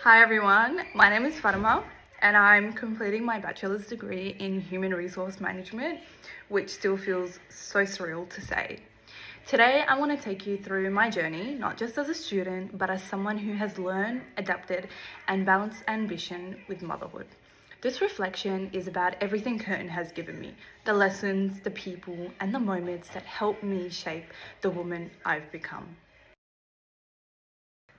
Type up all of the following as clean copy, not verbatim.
Hi everyone, my name is Fatima and I'm completing my bachelor's degree in human resource management, which still feels so surreal to say. Today I want to take you through my journey, not just as a student, but as someone who has learned, adapted, and balanced ambition with motherhood. This reflection is about everything Curtin has given me, the lessons, the people, and the moments that helped me shape the woman I've become.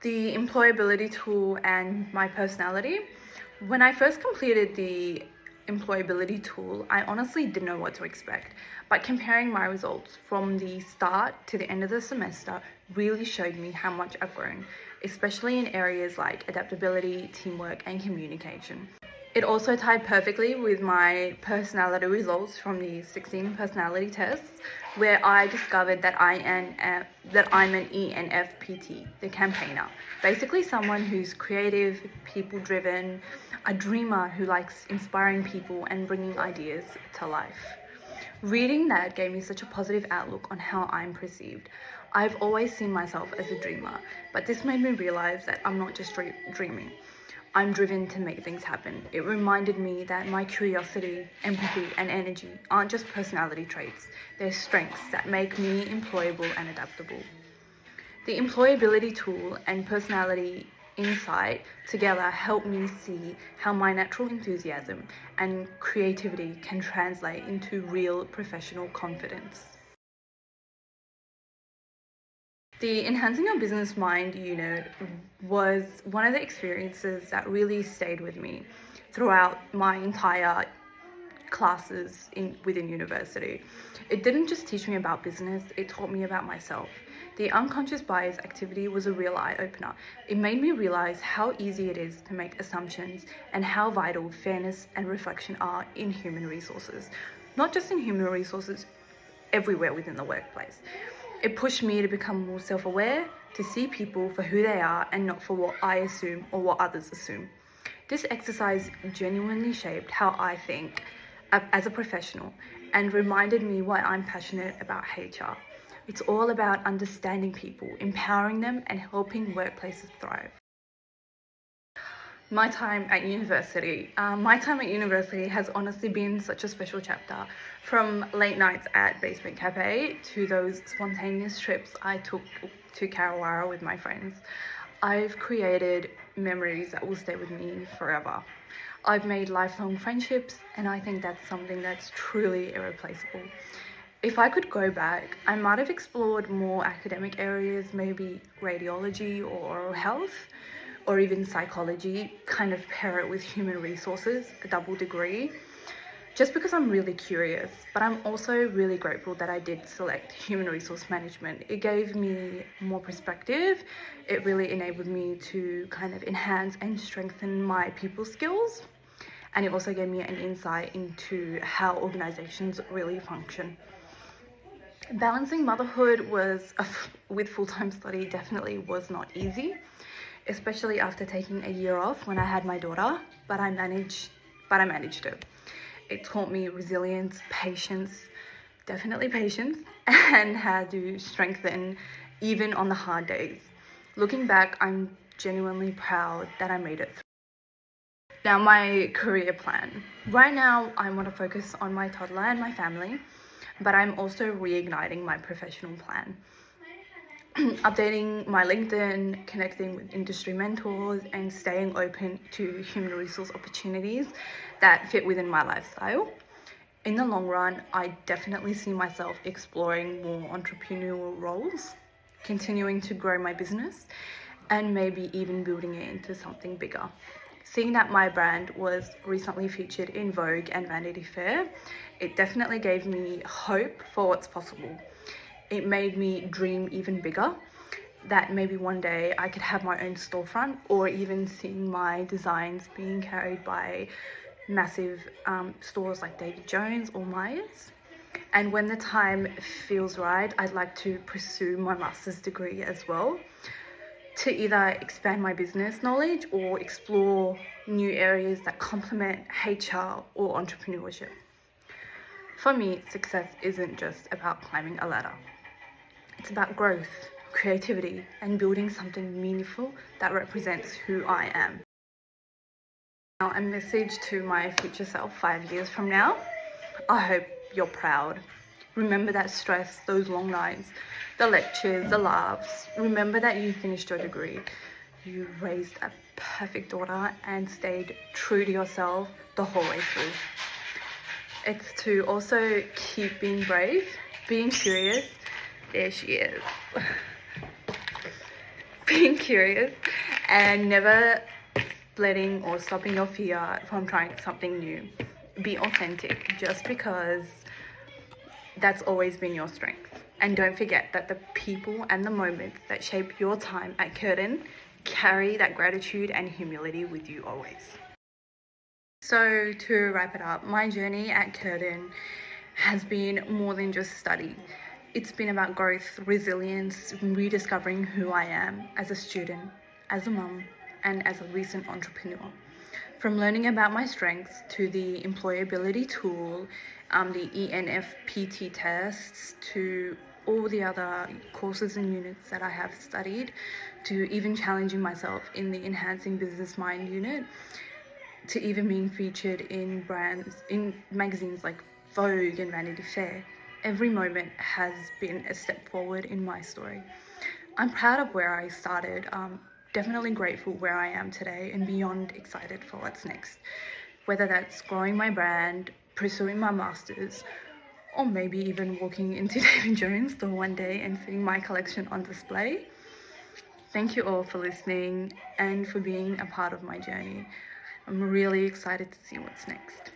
The employability tool and my personality. When I first completed the employability tool, I honestly didn't know what to expect, but comparing my results from the start to the end of the semester really showed me how much I've grown, especially in areas like adaptability, teamwork, and communication. It also tied perfectly with my personality results from the 16 personality tests, where I discovered that I'm an ENFPT, the campaigner. Basically someone who's creative, people-driven, a dreamer who likes inspiring people and bringing ideas to life. Reading that gave me such a positive outlook on how I'm perceived. I've always seen myself as a dreamer, but this made me realize that I'm not just dreaming. I'm driven to make things happen. It reminded me that my curiosity, empathy, and energy aren't just personality traits, they're strengths that make me employable and adaptable. The employability tool and personality insight together help me see how my natural enthusiasm and creativity can translate into real professional confidence. The Enhancing Your Business Mind unit was one of the experiences that really stayed with me throughout my entire classes within university. It didn't just teach me about business, it taught me about myself. The unconscious bias activity was a real eye-opener. It made me realize how easy it is to make assumptions and how vital fairness and reflection are in human resources. Not just in human resources, everywhere within the workplace. It pushed me to become more self-aware, to see people for who they are and not for what I assume or what others assume. This exercise genuinely shaped how I think as a professional and reminded me why I'm passionate about HR. It's all about understanding people, empowering them, and helping workplaces thrive. My time at university has honestly been such a special chapter. From late nights at Basement Cafe to those spontaneous trips I took to Karawara with my friends, I've created memories that will stay with me forever. I've made lifelong friendships, and I think that's something that's truly irreplaceable. If I could go back, I might have explored more academic areas, maybe radiology or oral health, or even psychology, kind of pair it with human resources, a double degree, just because I'm really curious. But I'm also really grateful that I did select human resource management. It gave me more perspective. It really enabled me to kind of enhance and strengthen my people skills. And it also gave me an insight into how organizations really function. Balancing motherhood with full-time study definitely was not easy, especially after taking a year off when I had my daughter, but I managed it. It taught me resilience, patience, definitely patience, and how to strengthen even on the hard days. Looking back, I'm genuinely proud that I made it through. Now, my career plan. Right now, I want to focus on my toddler and my family, but I'm also reigniting my professional plan. Updating my LinkedIn, connecting with industry mentors, and staying open to human resource opportunities that fit within my lifestyle. In the long run, I definitely see myself exploring more entrepreneurial roles, continuing to grow my business, and maybe even building it into something bigger. Seeing that my brand was recently featured in Vogue and Vanity Fair, it definitely gave me hope for what's possible. It made me dream even bigger, that maybe one day I could have my own storefront, or even seeing my designs being carried by massive stores like David Jones or Myers. And when the time feels right, I'd like to pursue my master's degree as well, to either expand my business knowledge or explore new areas that complement HR or entrepreneurship. For me, success isn't just about climbing a ladder. It's about growth, creativity, and building something meaningful that represents who I am. Now, a message to my future self 5 years from now. I hope you're proud. Remember that stress, those long nights, the lectures, the laughs. Remember that you finished your degree. You raised a perfect daughter and stayed true to yourself the whole way through. It's to also keep being brave, being curious. There she is. Being curious and never letting or stopping your fear from trying something new. Be authentic just because that's always been your strength. And don't forget that the people and the moments that shape your time at Curtin carry that gratitude and humility with you always. So to wrap it up, my journey at Curtin has been more than just study. It's been about growth, resilience, rediscovering who I am as a student, as a mum, and as a recent entrepreneur. From learning about my strengths to the employability tool, the ENFPT tests, to all the other courses and units that I have studied, to even challenging myself in the Enhancing Business Mind unit, to even being featured in magazines like Vogue and Vanity Fair. Every moment has been a step forward in my story. I'm proud of where I started, definitely grateful where I am today, and beyond excited for what's next. Whether that's growing my brand, pursuing my masters, or maybe even walking into David Jones' store one day and seeing my collection on display. Thank you all for listening and for being a part of my journey. I'm really excited to see what's next.